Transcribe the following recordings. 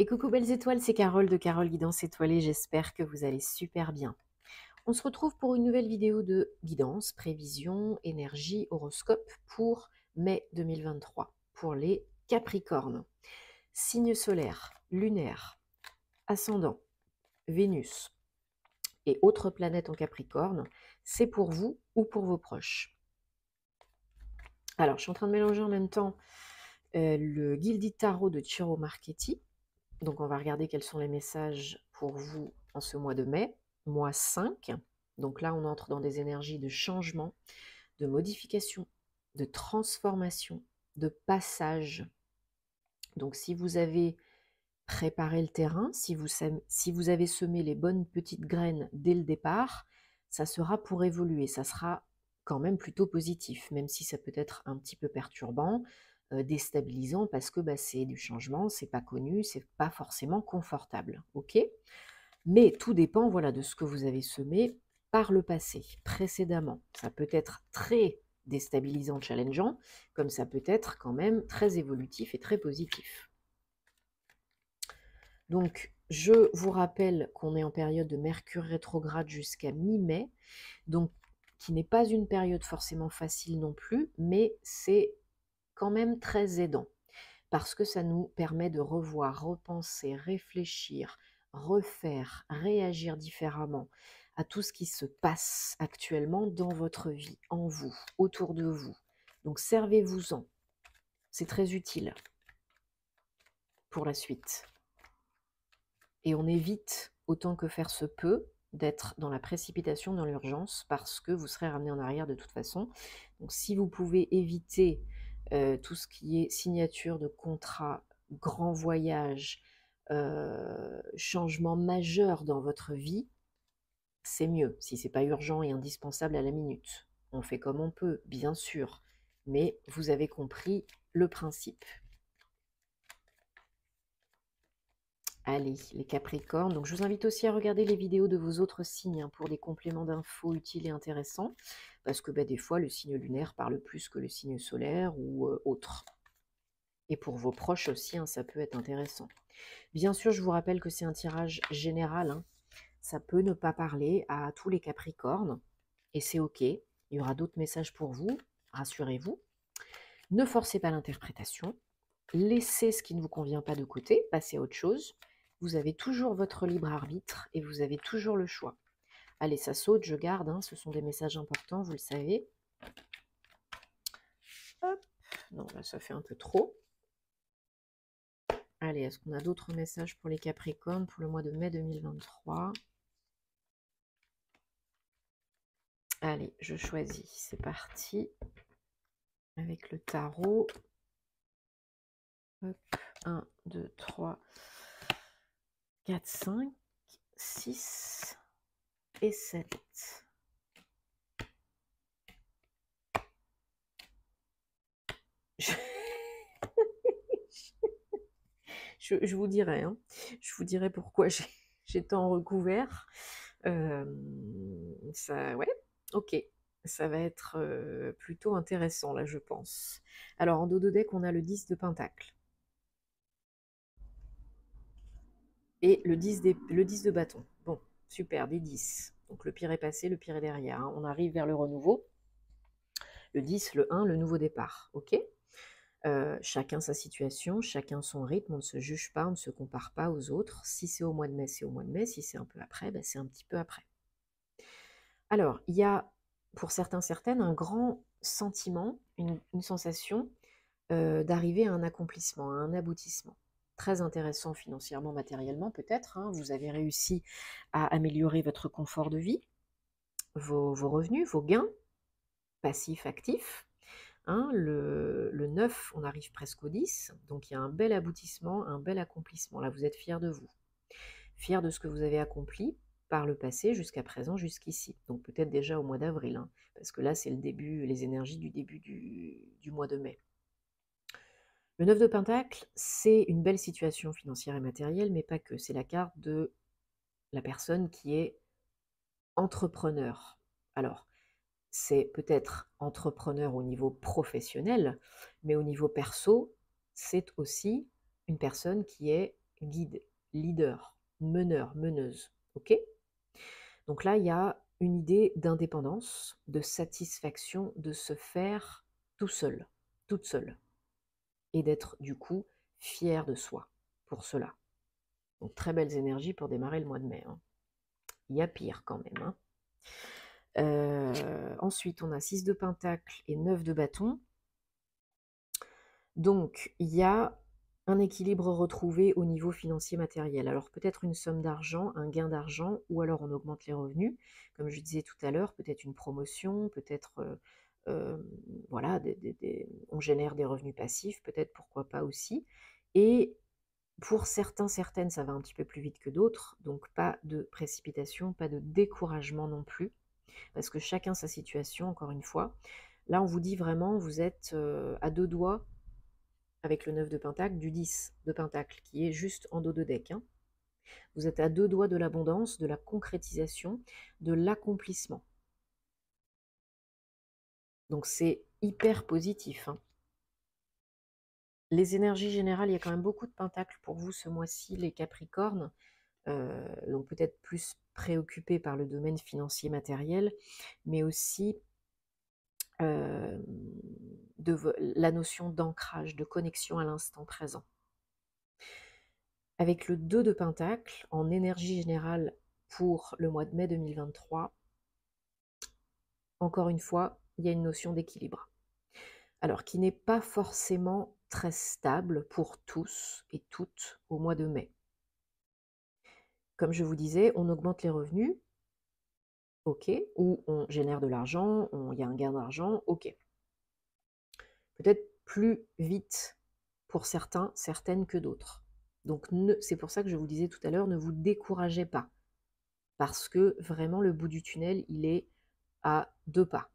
Et coucou belles étoiles, c'est Carole de Carole Guidance Étoilée, j'espère que vous allez super bien. On se retrouve pour une nouvelle vidéo de guidance, prévision, énergie, horoscope pour mai 2023, pour les Capricornes. Signe solaire, lunaire, ascendant, Vénus et autres planètes en Capricorne, c'est pour vous ou pour vos proches. Alors, je suis en train de mélanger en même temps le Guilded Tarot de Ciro Marchetti. Donc, on va regarder quels sont les messages pour vous en ce mois de mai, mois 5. Donc là, on entre dans des énergies de changement, de modification, de transformation, de passage. Donc, si vous avez préparé le terrain, si vous avez semé les bonnes petites graines dès le départ, ça sera pour évoluer. Ça sera quand même plutôt positif, même si ça peut être un petit peu perturbant, déstabilisant, parce que c'est du changement, c'est pas connu, c'est pas forcément confortable, ok? Mais tout dépend, voilà, de ce que vous avez semé par le passé, précédemment. Ça peut être très déstabilisant, challengeant, comme ça peut être quand même très évolutif et très positif. Donc, je vous rappelle qu'on est en période de Mercure rétrograde jusqu'à mi-mai, donc qui n'est pas une période forcément facile non plus, mais c'est quand même très aidant, parce que ça nous permet de revoir, repenser, réfléchir, refaire, réagir différemment à tout ce qui se passe actuellement dans votre vie, en vous, autour de vous. Donc servez-vous-en, c'est très utile pour la suite. Et on évite, autant que faire se peut, d'être dans la précipitation, dans l'urgence, parce que vous serez ramené en arrière de toute façon. Donc si vous pouvez éviter tout ce qui est signature de contrat, grand voyage, changement majeur dans votre vie, c'est mieux, si ce n'est pas urgent et indispensable à la minute. On fait comme on peut, bien sûr, mais vous avez compris le principe. Allez, les Capricornes. Donc, je vous invite aussi à regarder les vidéos de vos autres signes pour des compléments d'infos utiles et intéressants. Parce que des fois, le signe lunaire parle plus que le signe solaire ou autre. Et pour vos proches aussi, ça peut être intéressant. Bien sûr, je vous rappelle que c'est un tirage général. Ça peut ne pas parler à tous les Capricornes. Et c'est OK. Il y aura d'autres messages pour vous. Rassurez-vous. Ne forcez pas l'interprétation. Laissez ce qui ne vous convient pas de côté. Passez à autre chose. Vous avez toujours votre libre arbitre et vous avez toujours le choix. Allez, ça saute, je garde, ce sont des messages importants, vous le savez. Hop. Non, là, ça fait un peu trop. Allez, est-ce qu'on a d'autres messages pour les Capricornes pour le mois de mai 2023? Allez, je choisis, c'est parti. Avec le tarot. Hop, 1, 2, 3, 4, 5, 6 et 7. Je vous dirai, je vous dirai pourquoi j'ai tant recouvert. Ça, ouais, ok, ça va être plutôt intéressant là, je pense. Alors en dos de deck, on a le 10 de Pentacle et le 10 de bâton. Bon, super, des 10. Donc le pire est passé, le pire est derrière. On arrive vers le renouveau. Le 10, le 1, le nouveau départ, ok. Chacun sa situation, chacun son rythme, on ne se juge pas, on ne se compare pas aux autres. Si c'est au mois de mai, c'est au mois de mai. Si c'est un peu après, c'est un petit peu après. Alors, il y a, pour certains, certaines, un grand sentiment, une sensation d'arriver à un accomplissement, à un aboutissement. Très intéressant financièrement, matériellement peut-être. Vous avez réussi à améliorer votre confort de vie, vos revenus, vos gains, passifs, actifs. Le 9, on arrive presque au 10, donc il y a un bel aboutissement, un bel accomplissement. Là, vous êtes fiers de vous, fiers de ce que vous avez accompli par le passé, jusqu'à présent, jusqu'ici. Donc peut-être déjà au mois d'avril, parce que là, c'est le début, les énergies du début du mois de mai. Le 9 de Pentacle, c'est une belle situation financière et matérielle, mais pas que. C'est la carte de la personne qui est entrepreneur. Alors, c'est peut-être entrepreneur au niveau professionnel, mais au niveau perso, c'est aussi une personne qui est guide, leader, meneur, meneuse. OK? Donc là, il y a une idée d'indépendance, de satisfaction, de se faire tout seul, toute seule, et d'être du coup fier de soi pour cela. Donc très belles énergies pour démarrer le mois de mai, hein. Il y a pire quand même, hein. Ensuite, on a 6 de pentacle et 9 de bâton. Donc, il y a un équilibre retrouvé au niveau financier matériel. Alors peut-être une somme d'argent, un gain d'argent, ou alors on augmente les revenus. Comme je disais tout à l'heure, peut-être une promotion, peut-être voilà, on génère des revenus passifs, peut-être pourquoi pas aussi. Et pour certains, certaines, ça va un petit peu plus vite que d'autres, donc pas de précipitation, pas de découragement non plus, parce que chacun sa situation, encore une fois. Là, on vous dit vraiment, vous êtes à deux doigts avec le 9 de pentacle, du 10 de pentacle, qui est juste en dos de deck, hein. Vous êtes à deux doigts de l'abondance, de la concrétisation, de l'accomplissement. Donc c'est hyper positif, hein. Les énergies générales, il y a quand même beaucoup de pentacles pour vous ce mois-ci, les Capricornes. Donc peut-être plus préoccupés par le domaine financier matériel, mais aussi la notion d'ancrage, de connexion à l'instant présent. Avec le 2 de pentacle, en énergie générale pour le mois de mai 2023, encore une fois, il y a une notion d'équilibre. Alors, qui n'est pas forcément très stable pour tous et toutes au mois de mai. Comme je vous disais, on augmente les revenus, ok, ou on génère de l'argent, il y a un gain d'argent, ok. Peut-être plus vite pour certains, certaines que d'autres. Donc c'est pour ça que je vous disais tout à l'heure, ne vous découragez pas. Parce que vraiment le bout du tunnel, il est à 2 pas.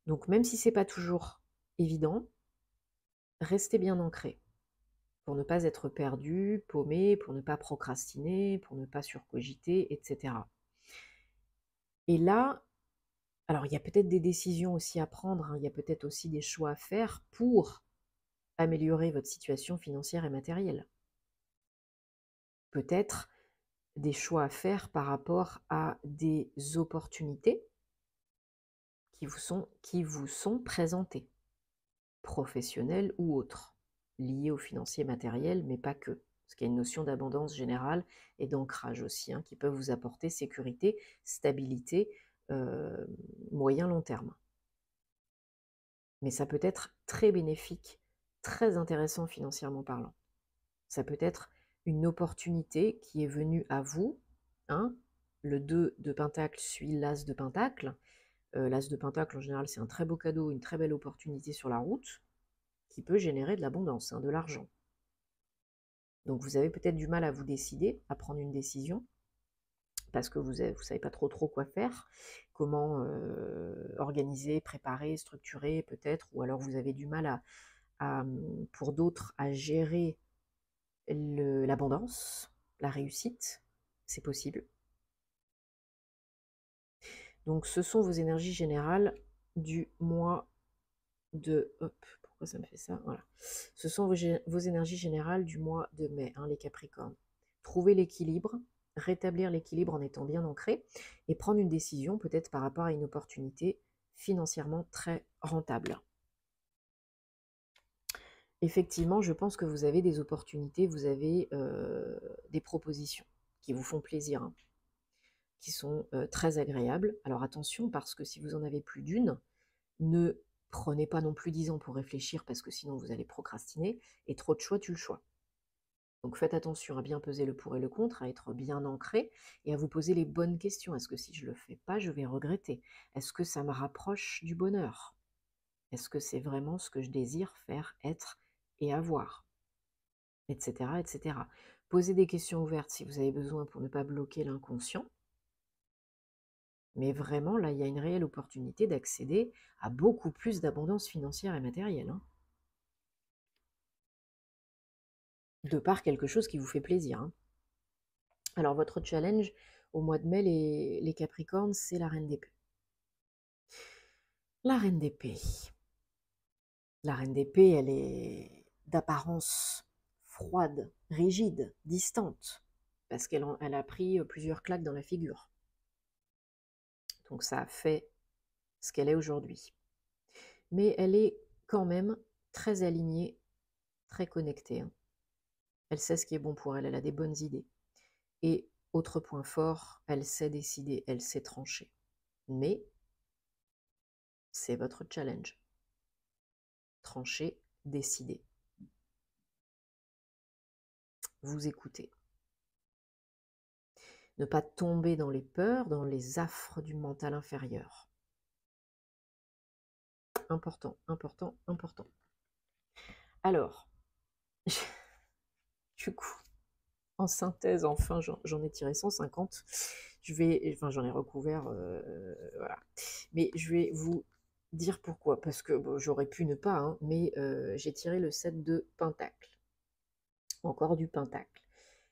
Donc même si c'est pas toujours évident, restez bien ancré pour ne pas être perdu, paumé, pour ne pas procrastiner, pour ne pas surcogiter, etc. Et là, alors il y a peut-être des décisions aussi à prendre, hein, il y a peut-être aussi des choix à faire pour améliorer votre situation financière et matérielle. Peut-être des choix à faire par rapport à des opportunités qui vous sont présentées, professionnelles ou autres, liées au financier matériel, mais pas que. Parce qu'il y a une notion d'abondance générale et d'ancrage aussi, hein, qui peuvent vous apporter sécurité, stabilité, moyen-long terme. Mais ça peut être très bénéfique, très intéressant financièrement parlant. Ça peut être une opportunité qui est venue à vous, hein. Le 2 de pentacle suit l'as de pentacle. L'as de pentacle, en général, c'est un très beau cadeau, une très belle opportunité sur la route qui peut générer de l'abondance, hein, de l'argent. Donc vous avez peut-être du mal à vous décider, à prendre une décision, parce que vous ne savez pas trop quoi faire, comment organiser, préparer, structurer peut-être, ou alors vous avez du mal pour d'autres à gérer l'abondance, la réussite, c'est possible. Donc ce sont vos énergies générales du mois de... Hop, pourquoi ça me fait ça? Voilà. Ce sont vos énergies générales du mois de mai, hein, les Capricornes. Trouver l'équilibre, rétablir l'équilibre en étant bien ancré et prendre une décision peut-être par rapport à une opportunité financièrement très rentable. Effectivement, je pense que vous avez des opportunités, vous avez des propositions qui vous font plaisir, hein, qui sont très agréables. Alors attention, parce que si vous en avez plus d'une, ne prenez pas non plus 10 ans pour réfléchir, parce que sinon vous allez procrastiner, et trop de choix tue le choix. Donc faites attention à bien peser le pour et le contre, à être bien ancré, et à vous poser les bonnes questions. Est-ce que si je ne le fais pas, je vais regretter? Est-ce que ça me rapproche du bonheur? Est-ce que c'est vraiment ce que je désire faire, être et avoir? Etc., etc. Posez des questions ouvertes si vous avez besoin pour ne pas bloquer l'inconscient. Mais vraiment, là, il y a une réelle opportunité d'accéder à beaucoup plus d'abondance financière et matérielle, hein. De par quelque chose qui vous fait plaisir, hein. Alors, votre challenge au mois de mai, les Capricornes, c'est la Reine d'épée. La Reine d'épée. La Reine d'épée, elle est d'apparence froide, rigide, distante, parce qu'elle a pris plusieurs claques dans la figure. Donc ça a fait ce qu'elle est aujourd'hui. Mais elle est quand même très alignée, très connectée, hein. Elle sait ce qui est bon pour elle, elle a des bonnes idées. Et autre point fort, elle sait décider, elle sait trancher. Mais c'est votre challenge. Trancher, décider. Vous écoutez. Ne pas tomber dans les peurs, dans les affres du mental inférieur. Important, important, important. Alors, du coup, en synthèse, enfin, j'en ai tiré 150. J'en ai recouvert, voilà. Mais je vais vous dire pourquoi, parce que bon, j'aurais pu ne pas, hein, mais j'ai tiré le 7 de Pentacle. Encore du Pentacle.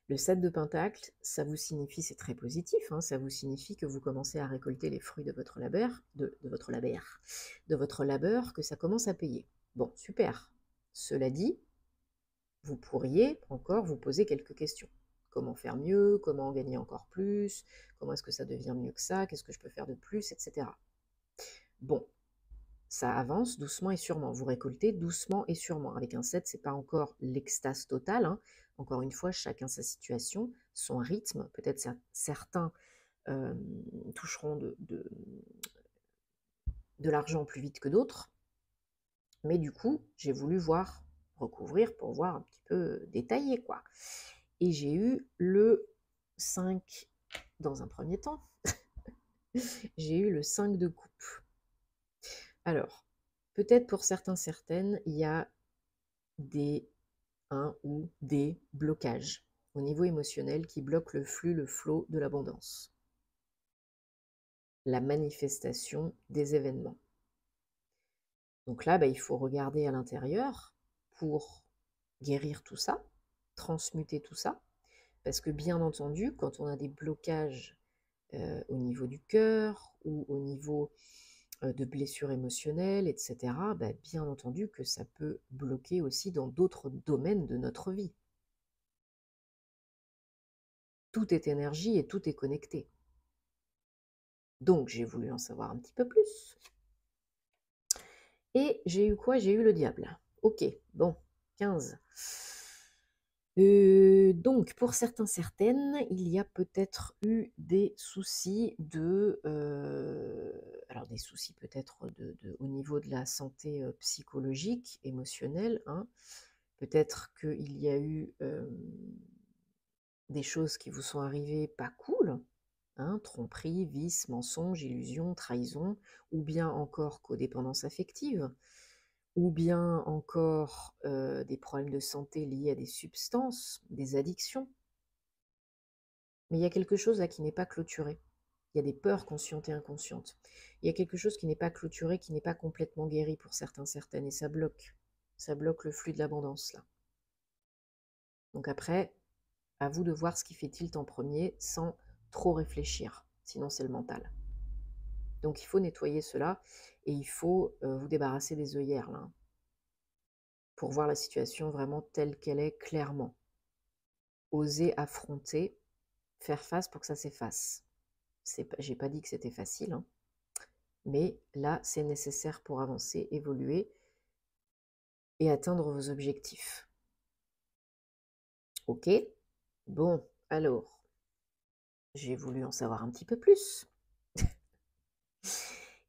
Le 7 de Pentacle, ça vous signifie, c'est très positif, hein, ça vous signifie que vous commencez à récolter les fruits de votre labeur, de votre labeur, que ça commence à payer. Bon, super. Cela dit, vous pourriez encore vous poser quelques questions. Comment faire mieux? Comment en gagner encore plus? Comment est-ce que ça devient mieux que ça? Qu'est-ce que je peux faire de plus? Etc. Bon, ça avance doucement et sûrement. Vous récoltez doucement et sûrement. Avec un 7, c'est pas encore l'extase totale, hein. Encore une fois, chacun sa situation, son rythme. Peut-être certains toucheront de l'argent plus vite que d'autres. Mais du coup, j'ai voulu recouvrir pour voir un petit peu détaillé, quoi. Et j'ai eu le 5 dans un premier temps. J'ai eu le 5 de coupe. Alors, peut-être pour certains, certaines, il y a un ou des blocages au niveau émotionnel qui bloquent le flux, le flot de l'abondance. La manifestation des événements. Donc là, il faut regarder à l'intérieur pour guérir tout ça, transmuter tout ça, parce que bien entendu, quand on a des blocages au niveau du cœur ou au niveau de blessures émotionnelles, etc., bien entendu que ça peut bloquer aussi dans d'autres domaines de notre vie. Tout est énergie et tout est connecté. Donc j'ai voulu en savoir un petit peu plus. Et j'ai eu quoi? J'ai eu le diable. Ok, bon, 15. Donc, pour certains, certaines, il y a peut-être eu des soucis alors des soucis peut-être au niveau de la santé psychologique, émotionnelle, hein. Peut-être qu'il y a eu des choses qui vous sont arrivées pas cool, hein, tromperie, vice, mensonge, illusion, trahison, ou bien encore codépendance affective, ou bien encore des problèmes de santé liés à des substances, des addictions. Mais il y a quelque chose là qui n'est pas clôturé. Il y a des peurs conscientes et inconscientes. Il y a quelque chose qui n'est pas clôturé, qui n'est pas complètement guéri pour certains, certaines, et ça bloque. Ça bloque le flux de l'abondance là. Donc après, à vous de voir ce qui fait tilt en premier sans trop réfléchir. Sinon, c'est le mental. Donc il faut nettoyer cela et il faut vous débarrasser des œillères là, hein, pour voir la situation vraiment telle qu'elle est clairement. Oser affronter, faire face pour que ça s'efface. J'ai pas dit que c'était facile, hein, mais là, c'est nécessaire pour avancer, évoluer et atteindre vos objectifs. Ok? Bon, alors, j'ai voulu en savoir un petit peu plus.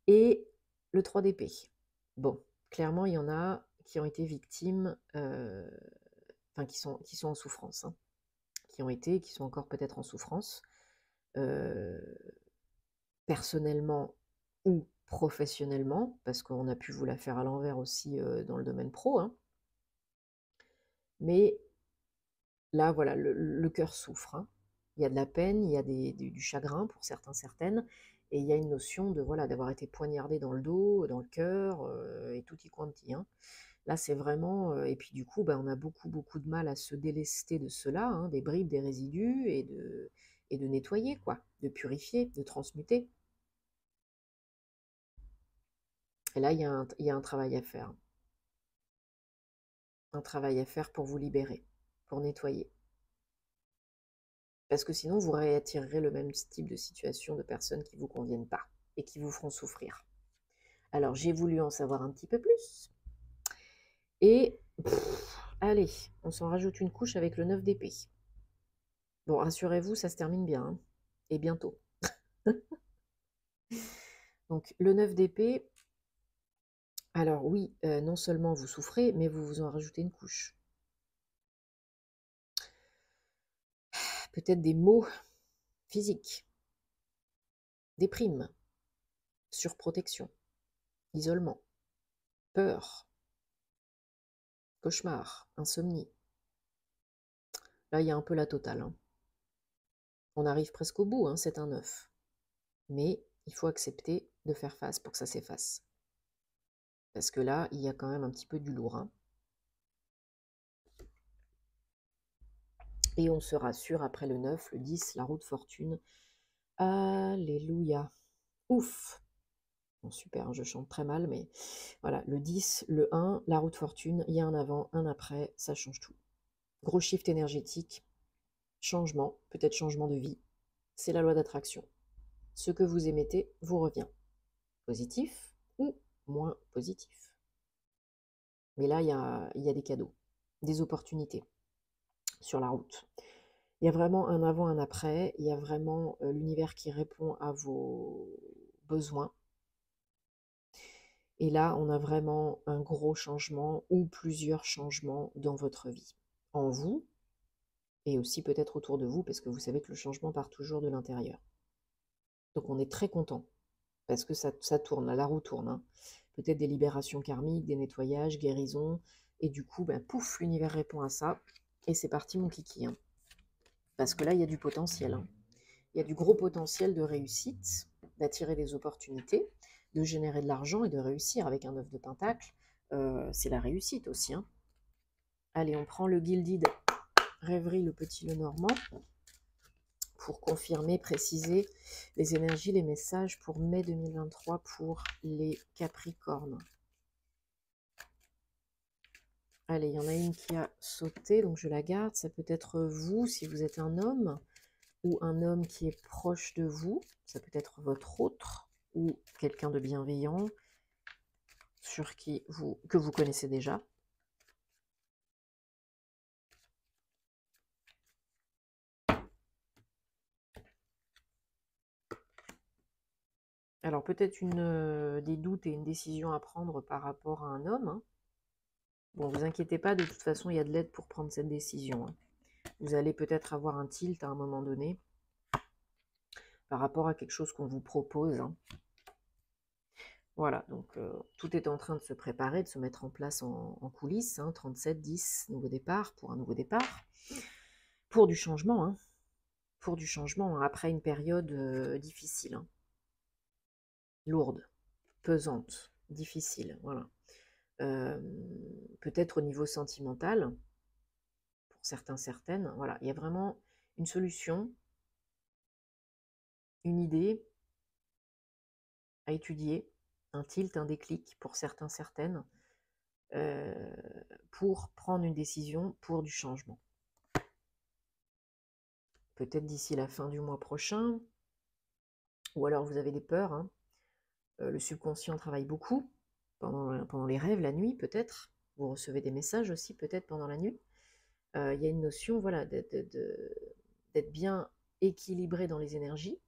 Et le 3 d'épée. Bon, clairement, il y en a qui ont été victimes, enfin qui sont en souffrance, hein, qui sont encore peut-être en souffrance, personnellement ou professionnellement, parce qu'on a pu vous la faire à l'envers aussi dans le domaine pro, hein. Mais là, voilà, le cœur souffre, hein. Il y a de la peine, il y a du chagrin pour certains, certaines, et il y a une notion de voilà d'avoir été poignardé dans le dos, dans le cœur, et tutti quanti, hein. Là, c'est vraiment, et puis du coup, on a beaucoup, beaucoup de mal à se délester de cela, hein, des bribes, des résidus, et de nettoyer, quoi, de purifier, de transmuter. Et là, il y a un travail à faire. Un travail à faire pour vous libérer. pour nettoyer. Parce que sinon, vous réattirerez le même type de situation de personnes qui ne vous conviennent pas et qui vous feront souffrir. Alors, j'ai voulu en savoir un petit peu plus. Et, allez, on s'en rajoute une couche avec le 9 d'épée. Bon, rassurez-vous, ça se termine bien, hein, et bientôt. Donc, le 9 d'épée, alors oui, non seulement vous souffrez, mais vous vous en rajoutez une couche. Peut-être des maux physiques, déprime, surprotection, isolement, peur, cauchemar, insomnie. Là, il y a un peu la totale, hein. On arrive presque au bout, hein, c'est un 9. Mais il faut accepter de faire face pour que ça s'efface. Parce que là, il y a quand même un petit peu du lourd, hein. Et on se rassure après le 9, le 10, la roue de fortune. Alléluia. Ouf. Bon, super, hein, je chante très mal, mais voilà, le 10, le 1, la roue de fortune, il y a un avant, un après, ça change tout. Gros shift énergétique, changement, peut-être changement de vie. C'est la loi d'attraction. Ce que vous émettez vous revient. Positif ou moins positif. Mais là, il y a des cadeaux, des opportunités sur la route. Il y a vraiment un avant, un après. Il y a vraiment l'univers qui répond à vos besoins. Et là, on a vraiment un gros changement ou plusieurs changements dans votre vie. En vous et aussi peut-être autour de vous, parce que vous savez que le changement part toujours de l'intérieur. Donc on est très content, parce que ça tourne, la roue tourne, hein. Peut-être des libérations karmiques, des nettoyages, guérisons, et du coup, ben, pouf, l'univers répond à ça, et c'est parti mon kiki, hein. Parce que là, il y a du potentiel, hein. Il y a du gros potentiel de réussite, d'attirer des opportunités, de générer de l'argent et de réussir avec un 9 de pentacle. C'est la réussite aussi, hein. Allez, on prend le Gilded Rêverie, le petit le normand, pour confirmer, préciser les énergies, les messages pour mai 2023 pour les Capricornes. Allez, il y en a une qui a sauté, donc je la garde. Ça peut être vous, si vous êtes un homme, ou un homme qui est proche de vous. Ça peut être votre autre, ou quelqu'un de bienveillant, que vous connaissez déjà. Alors peut-être des doutes et une décision à prendre par rapport à un homme, hein. Bon, vous inquiétez pas, de toute façon, il y a de l'aide pour prendre cette décision, hein. Vous allez peut-être avoir un tilt à un moment donné par rapport à quelque chose qu'on vous propose, hein. Voilà, donc tout est en train de se préparer, de se mettre en place en coulisses, hein. 37, 10, nouveau départ, pour un nouveau départ, pour du changement, hein. Pour du changement, hein, après une période difficile, hein. Lourde, pesante, difficile, voilà. Peut-être au niveau sentimental, pour certains, certaines, voilà, il y a vraiment une solution, une idée à étudier, un tilt, un déclic pour certains, certaines, pour prendre une décision pour du changement. Peut-être d'ici la fin du mois prochain, ou alors vous avez des peurs, hein. Le subconscient travaille beaucoup pendant les rêves, la nuit peut-être. Vous recevez des messages aussi peut-être pendant la nuit. Il y a une notion, voilà, d'être bien équilibré dans les énergies,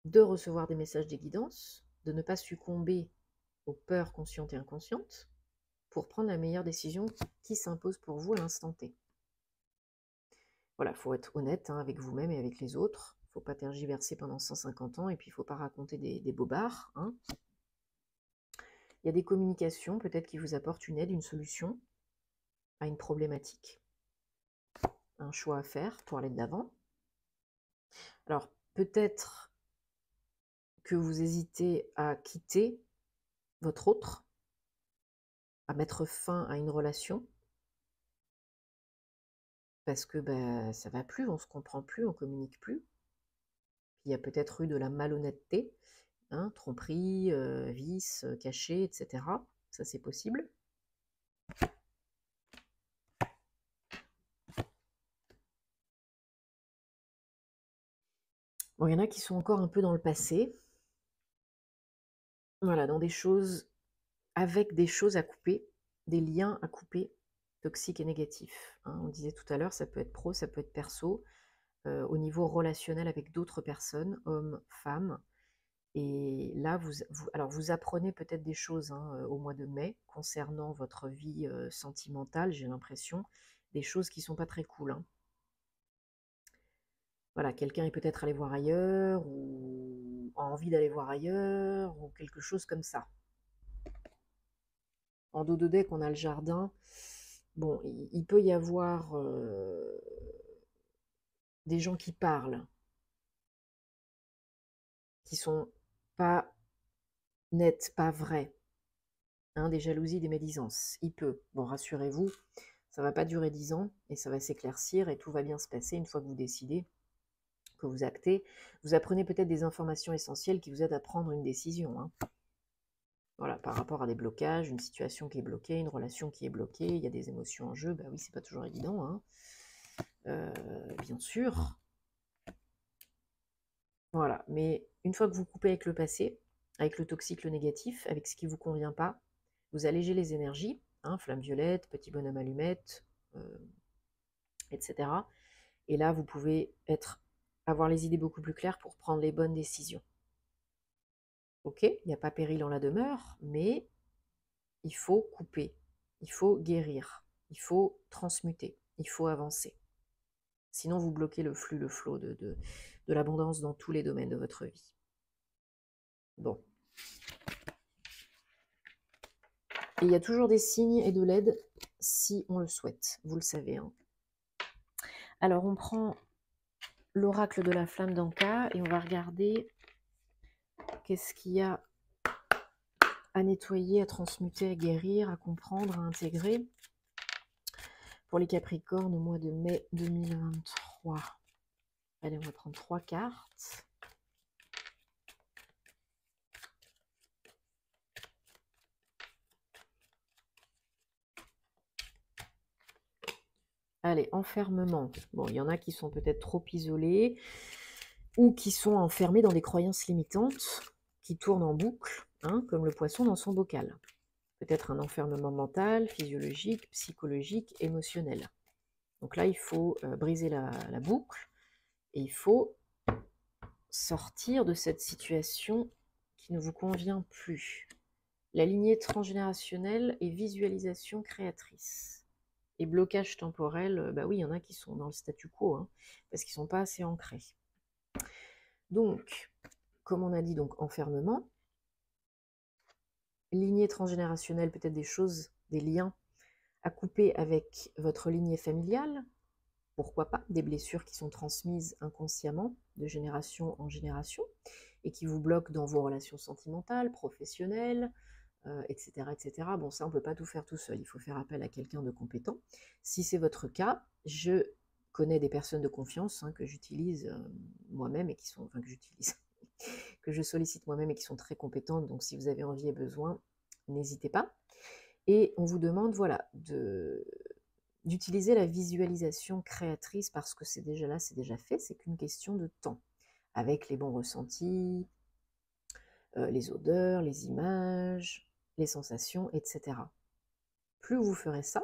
de recevoir des messages, des guidances, de ne pas succomber aux peurs conscientes et inconscientes, pour prendre la meilleure décision qui s'impose pour vous à l'instant T. Voilà, il faut être honnête, hein, avec vous-même et avec les autres. Il ne faut pas tergiverser pendant 150 ans et puis il ne faut pas raconter des bobards, hein. Il y a des communications peut-être qui vous apportent une aide, une solution à une problématique, un choix à faire pour aller de l'avant. Alors peut-être que vous hésitez à quitter votre autre, à mettre fin à une relation, parce que ben, ça va plus, on se comprend plus, on communique plus. Il y a peut-être eu de la malhonnêteté, hein, tromperie, vice, caché, etc. Ça c'est possible. Bon, il y en a qui sont encore un peu dans le passé. Voilà, dans des choses avec des choses à couper, des liens à couper, toxiques et négatifs, hein. On disait tout à l'heure, ça peut être pro, ça peut être perso, au niveau relationnel avec d'autres personnes, hommes, femmes. Et là, vous apprenez peut-être des choses, hein, au mois de mai concernant votre vie, sentimentale, j'ai l'impression, des choses qui sont pas très cool, hein. Voilà, quelqu'un est peut-être allé voir ailleurs ou a envie d'aller voir ailleurs ou quelque chose comme ça. En dos de deck, on a le jardin. Bon, il peut y avoir des gens qui parlent, qui sont pas nets, pas vrais, hein, des jalousies, des médisances. Il peut. Bon, rassurez-vous, ça va pas durer 10 ans et ça va s'éclaircir et tout va bien se passer une fois que vous décidez, que vous actez. Vous apprenez peut-être des informations essentielles qui vous aident à prendre une décision, hein. Voilà, par rapport à des blocages, une situation qui est bloquée, une relation qui est bloquée, il y a des émotions en jeu, bah oui, c'est pas toujours évident, hein. Bien sûr. Voilà, mais une fois que vous coupez avec le passé, avec le toxique, le négatif, avec ce qui ne vous convient pas, vous allégez les énergies, hein, flamme violette, petit bonhomme allumette, etc. Et là, vous pouvez avoir les idées beaucoup plus claires pour prendre les bonnes décisions. Ok, il n'y a pas péril en la demeure, mais il faut couper, il faut guérir, il faut transmuter, il faut avancer. Sinon, vous bloquez le flux, le flot de l'abondance dans tous les domaines de votre vie. Bon. Et il y a toujours des signes et de l'aide si on le souhaite, vous le savez, hein. Alors, on prend l'oracle de la flamme d'Anka et on va regarder qu'est-ce qu'il y a à nettoyer, à transmuter, à guérir, à comprendre, à intégrer pour les Capricornes au mois de mai 2023. Allez, on va prendre 3 cartes. Allez, enfermement. Bon, il y en a qui sont peut-être trop isolés ou qui sont enfermés dans des croyances limitantes qui tournent en boucle, hein, comme le poisson dans son bocal. Peut-être un enfermement mental, physiologique, psychologique, émotionnel. Donc là, il faut briser la boucle et il faut sortir de cette situation qui ne vous convient plus. La lignée transgénérationnelle et visualisation créatrice. Et blocage temporel, bah oui, il y en a qui sont dans le statu quo, hein, parce qu'ils ne sont pas assez ancrés. Donc, comme on a dit, donc enfermement, lignée transgénérationnelle, peut-être des choses, des liens à couper avec votre lignée familiale, pourquoi pas, des blessures qui sont transmises inconsciemment de génération en génération et qui vous bloquent dans vos relations sentimentales, professionnelles, etc., etc. Bon, ça, on ne peut pas tout faire tout seul, il faut faire appel à quelqu'un de compétent. Si c'est votre cas, je connais des personnes de confiance, hein, que j'utilise moi-même et qui sont, enfin que j'utilise, que je sollicite moi-même et qui sont très compétentes, donc si vous avez envie et besoin, n'hésitez pas. Et on vous demande, voilà, d'utiliser la visualisation créatrice parce que c'est déjà là, c'est déjà fait, c'est qu'une question de temps, avec les bons ressentis, les odeurs, les images, les sensations, etc. Plus vous ferez ça,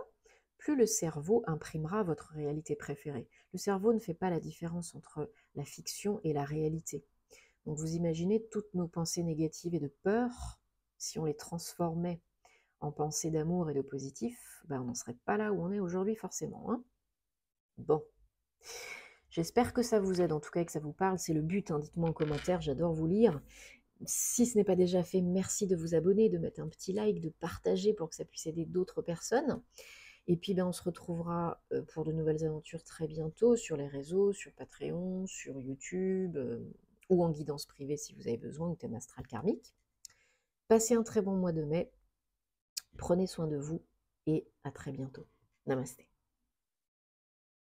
plus le cerveau imprimera votre réalité préférée. Le cerveau ne fait pas la différence entre la fiction et la réalité. Donc vous imaginez toutes nos pensées négatives et de peur, si on les transformait en pensées d'amour et de positif, ben on n'en serait pas là où on est aujourd'hui forcément, hein. Bon, j'espère que ça vous aide, en tout cas que ça vous parle, c'est le but, hein. Dites-moi en commentaire, j'adore vous lire. Si ce n'est pas déjà fait, merci de vous abonner, de mettre un petit like, de partager pour que ça puisse aider d'autres personnes. Et puis ben, on se retrouvera pour de nouvelles aventures très bientôt sur les réseaux, sur Patreon, sur YouTube, ou en guidance privée si vous avez besoin, ou thème astral karmique. Passez un très bon mois de mai, prenez soin de vous et à très bientôt. Namasté.